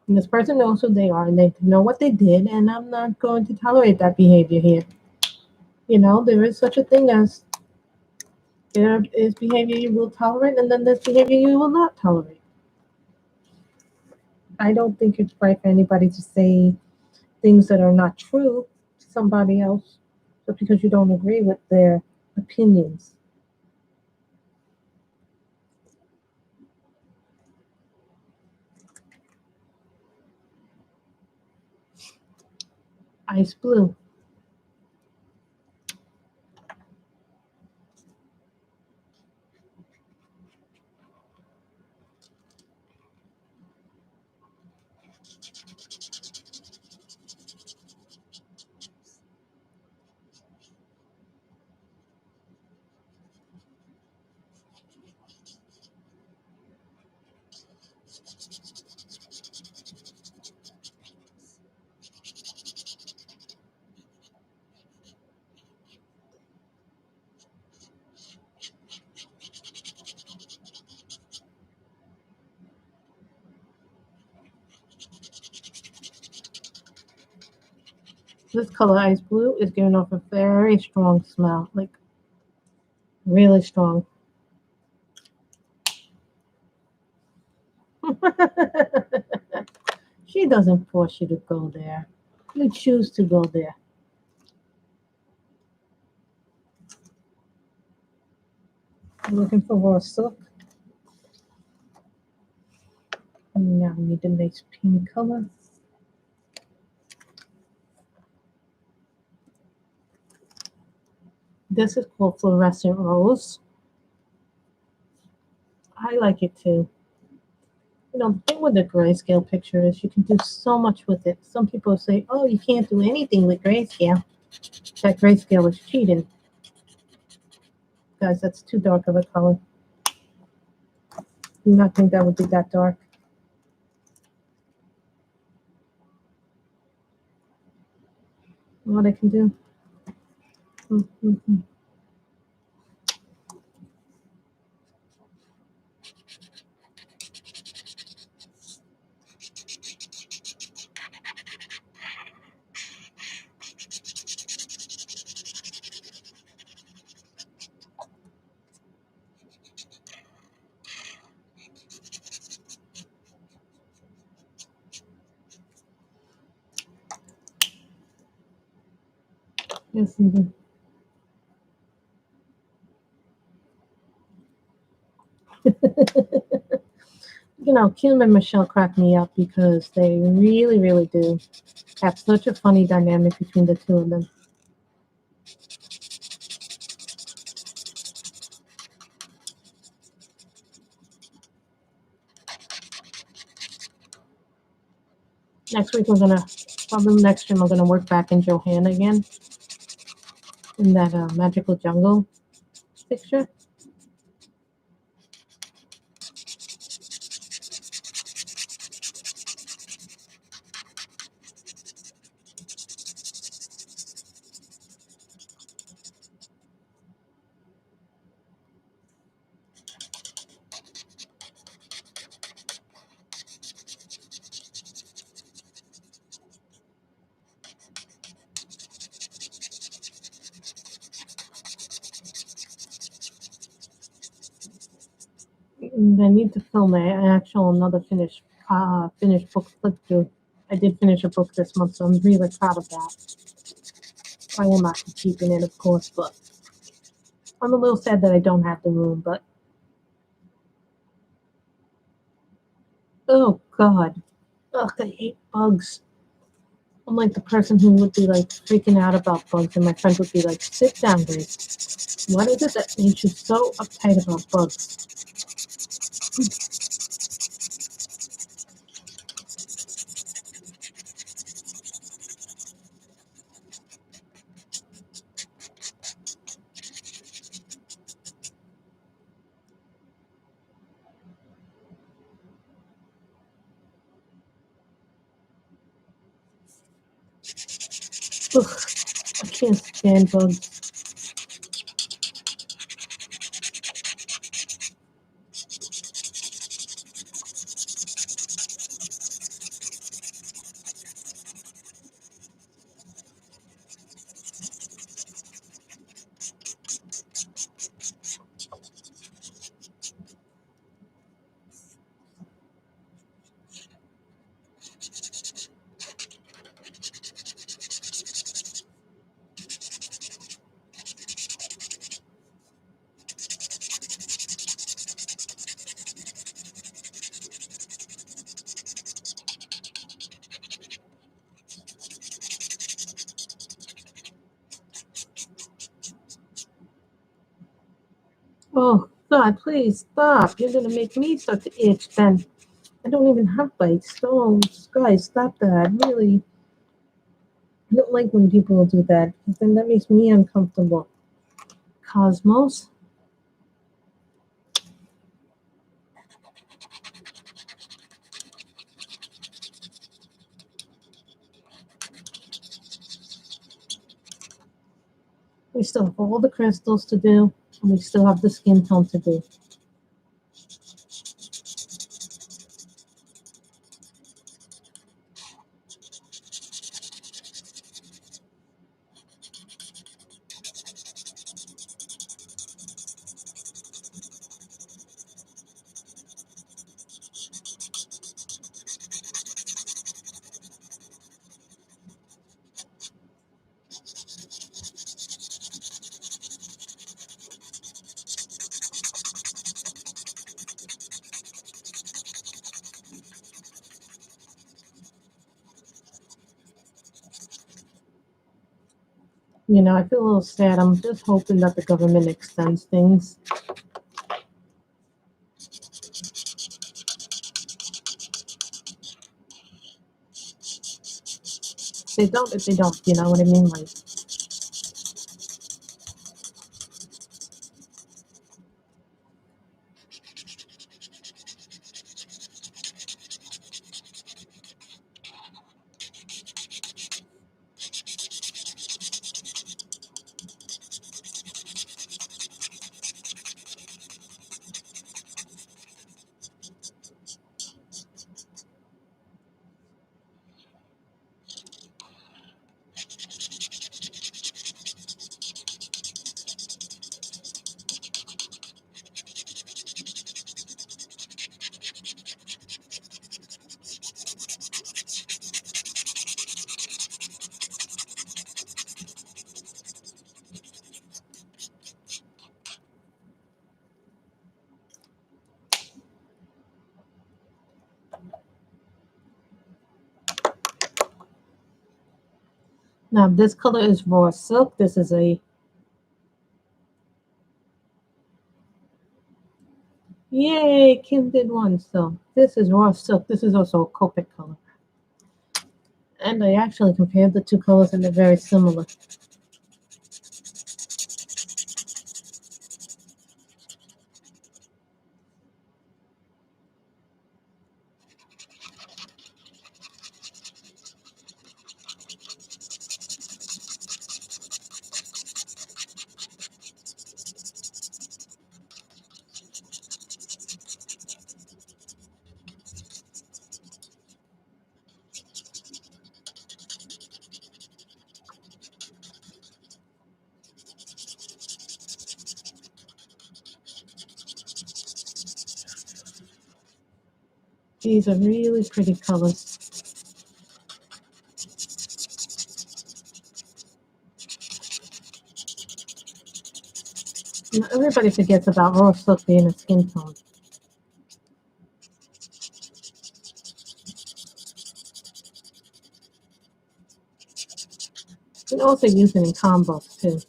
And this person knows who they are and they know what they did, and I'm not going to tolerate that behavior here. You know, there is such a thing as there is behavior you will tolerate, and then there's behavior you will not tolerate. I don't think it's right for anybody to say things that are not true to somebody else just because you don't agree with their opinions. Ice blue. This color ice blue is giving off a very strong smell, like really strong. She doesn't force you to go there. You choose to go there. I'm looking for raw silk. And now we need a nice pink color. This is called Fluorescent Rose. I like it too. You know, the thing with the grayscale picture is you can do so much with it. Some people say, oh, you can't do anything with grayscale. That grayscale is cheating. Guys, that's too dark of a color. Do not think that would be that dark. What I can do? Yes, indeed. You know, Kim and Michelle crack me up because they really, really do have such a funny dynamic between the two of them. Next week probably next stream I'm gonna work back in Johanna again in that magical jungle picture. And I need to film another finished book flip through. I did finish a book this month, so I'm really proud of that. I am actually keeping it, of course, but I'm a little sad that I don't have the room. But oh god, ugh, I hate bugs. I'm like the person who would be like freaking out about bugs, and my friend would be like, "Sit down, Grace. What is it that makes you so uptight about bugs?" Ugh, I can't stand bugs. Oh God, please stop! You're gonna make me start to itch. Then I don't even have bites. Oh, guys, stop that! Really, I don't like when people do that. Because then that makes me uncomfortable. Cosmos. We still have all the crystals to do, and we still have the skin tone to do. You know, I feel a little sad. I'm just hoping that the government extends things. They don't if they don't, you know what I mean? Like, now this color is raw silk. This is a yay, Kim did one. So this is raw silk. This is also a Copic color. And I actually compared the two colors and they're very similar. These are really pretty colors. You know, everybody forgets about raw silk being a skin tone. You can also use it in combos too.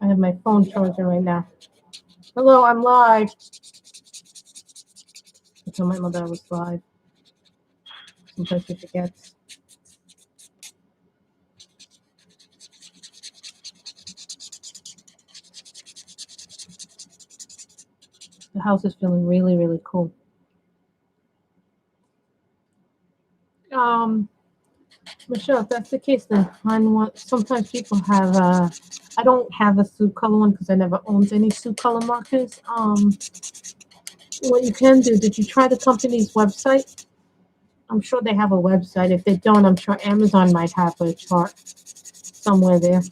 I have my phone charging right now. Hello, I'm live. I told my mother I was live. Sometimes she forgets. The house is feeling really, really cool. Michelle, if that's the case, then sometimes people have. I don't have a suit color one because I never owned any suit color markers. What you can do? Did you try the company's website? I'm sure they have a website. If they don't, I'm sure Amazon might have a chart somewhere there.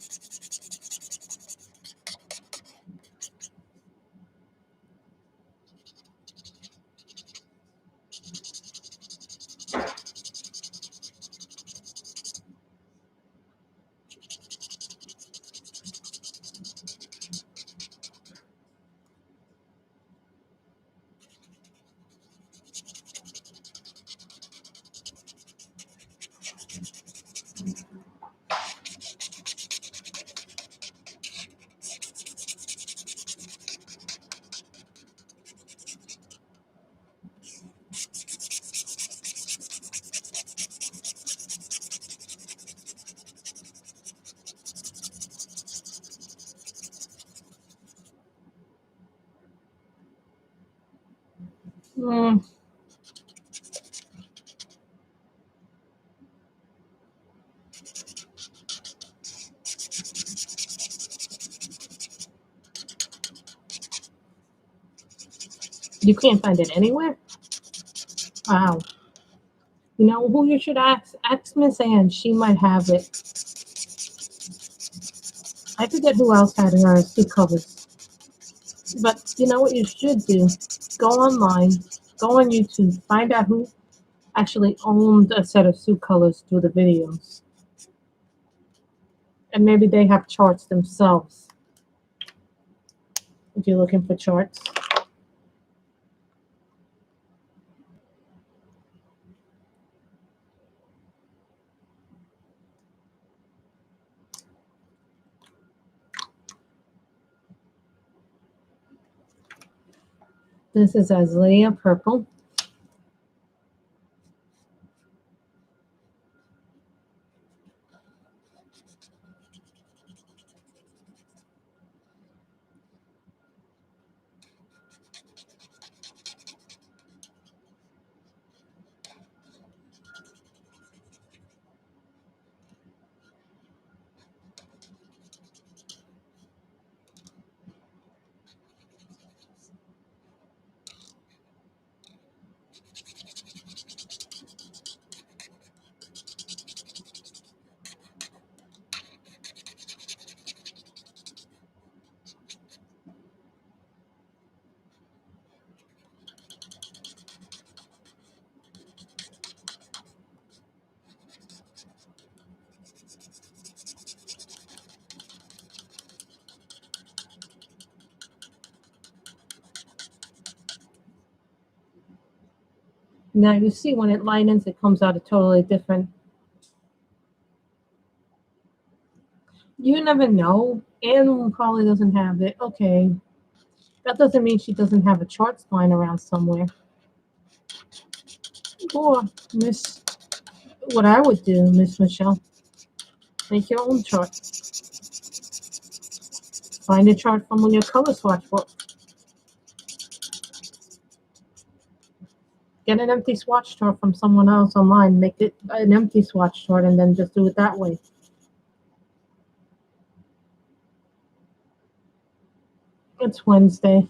Mm, you can't find it anywhere? Wow. You know who you should ask? Ask Miss Ann. She might have it. I forget who else had her suit covers. But you know what you should do? Go online, go on YouTube, find out who actually owned a set of suit colors through the videos. And maybe they have charts themselves. If you're looking for charts. This is Azalea Purple. Now you see when it lightens, it comes out a totally different. You never know. Anne probably doesn't have it. Okay. That doesn't mean she doesn't have a chart lying around somewhere. Or Miss, what I would do, Miss Michelle, make your own chart. Find a chart from your color swatch book. Get an empty swatch chart from someone else online. Make it an empty swatch chart and then just do it that way. It's Wednesday.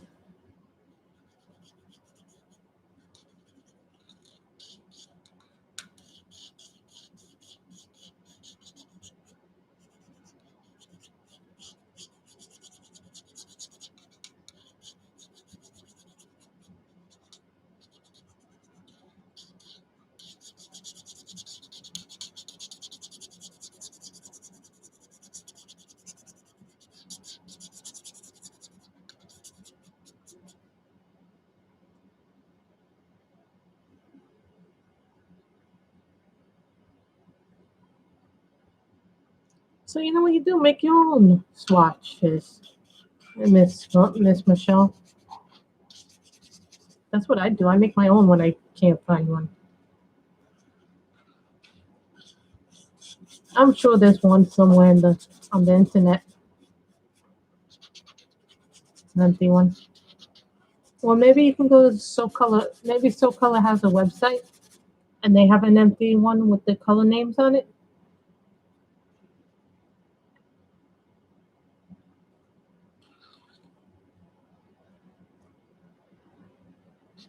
So you know what you do? Make your own swatches, Miss Michelle. That's what I do. I make my own when I can't find one. I'm sure there's one somewhere on the internet. An empty one. Well, maybe you can go to So Color. Maybe So Color has a website, and they have an empty one with the color names on it.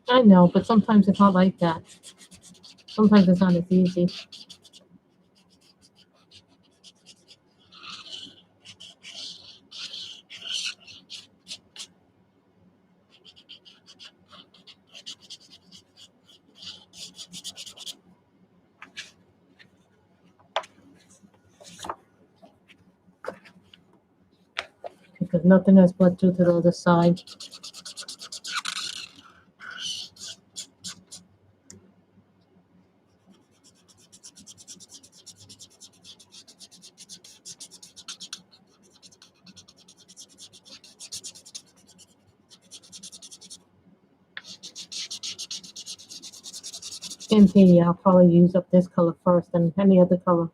I know, but sometimes it's not like that. Sometimes it's not as easy. Because nothing has bled through to the other side. And here, I'll probably use up this color first and any other color.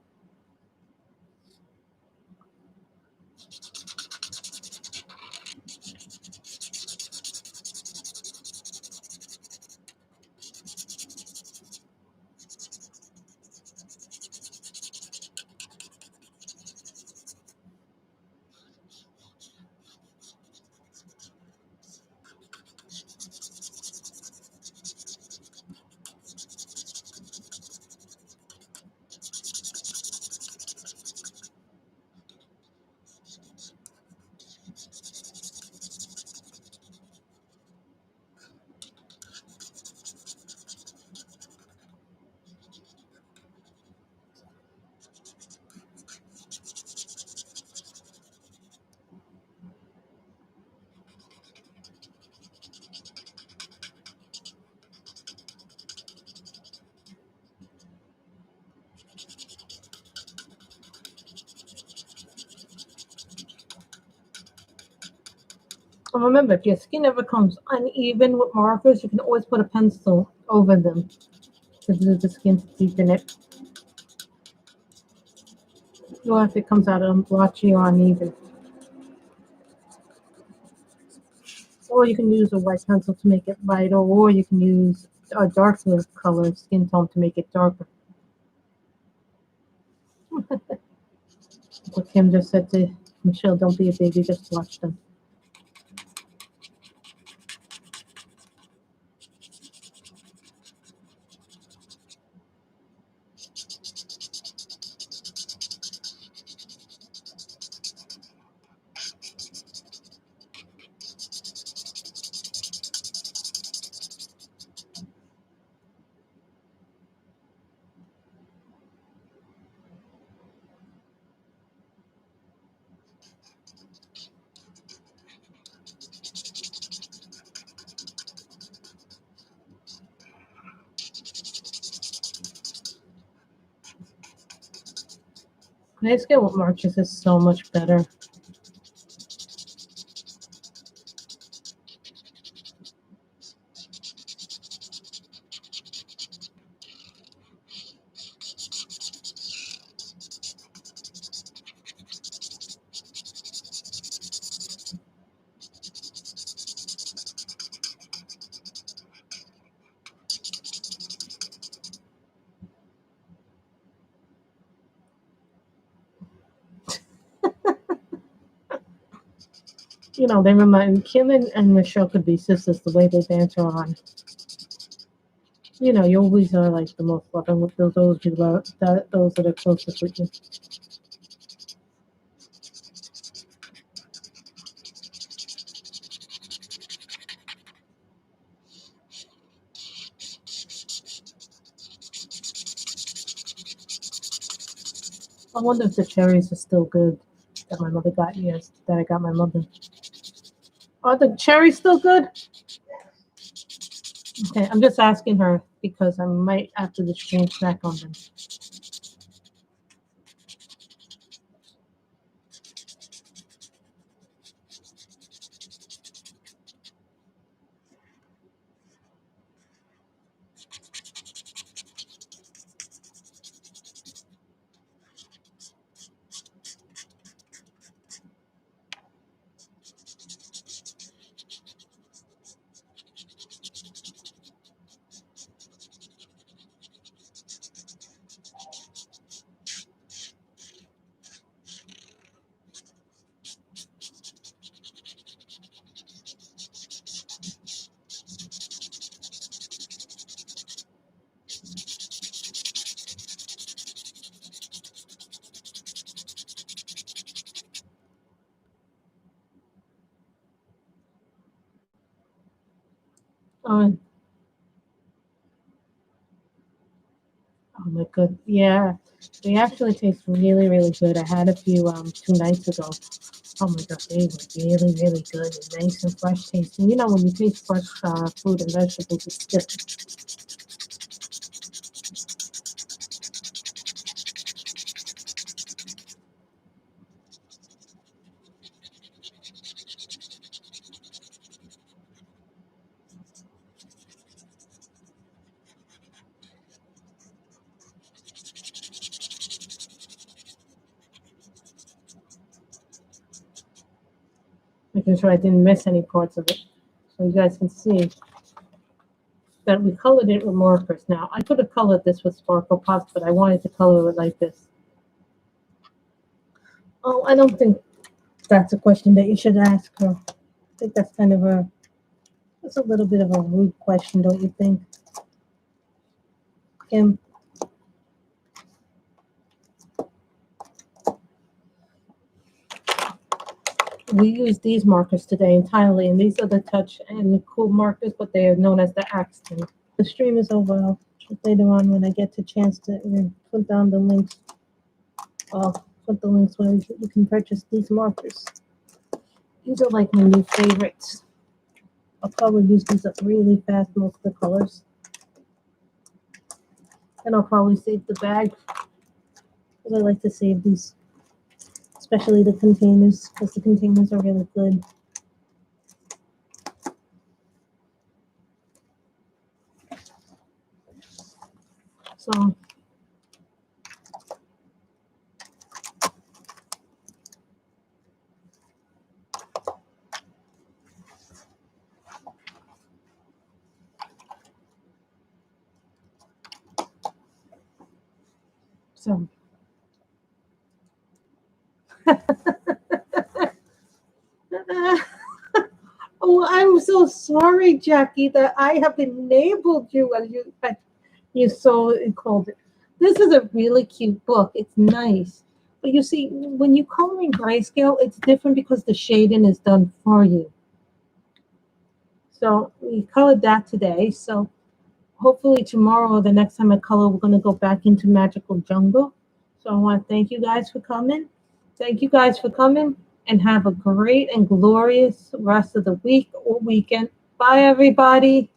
And remember, if your skin ever comes uneven with markers, you can always put a pencil over them to do the skin to deepen it. Or if it comes out blotchy or uneven. Or you can use a white pencil to make it lighter, or you can use a darker color skin tone to make it darker. What Kim just said to Michelle, don't be a baby, just watch them. Grayscale with markers is so much better. You know, they remind Kim and Michelle could be sisters the way they dance on. You know, you always are like the most loving with those you love, those that are closest with you. I wonder if the cherries are still good that my mother got yes, that I got my mother. Are the cherries still good? Okay, I'm just asking her because I might after this change snack on them. Oh, oh my god, yeah. They actually taste really, really good. I had a few 2 nights ago. Oh my god, they were really, really good and nice and fresh tasting. You know, when you taste fresh fruit and vegetables, it's different. Making sure I didn't miss any parts of it. So you guys can see that we colored it with markers. Now, I could have colored this with sparkle pops, but I wanted to color it like this. Oh, I don't think that's a question that you should ask her. I think that's kind of that's a little bit of a rude question, don't you think, Kim? We use these markers today entirely, and these are the touch and cool markers, but they are known as the accent. The stream is over. I'll later on when I get the chance to put down the links. I'll put the links where you can purchase these markers. These are like my new favorites. I'll probably use these up really fast, most of the colors. And I'll probably save the bag because I like to save these, especially the containers, because the containers are really good. So So, oh, I'm so sorry, Jackie, that I have enabled you as you so called it. This is a really cute book. It's nice. But you see, when you color in grayscale, it's different because the shading is done for you. So we colored that today. So hopefully tomorrow or the next time I color, we're going to go back into Magical Jungle. So I want to thank you guys for coming. Thank you guys for coming and have a great and glorious rest of the week or weekend. Bye, everybody.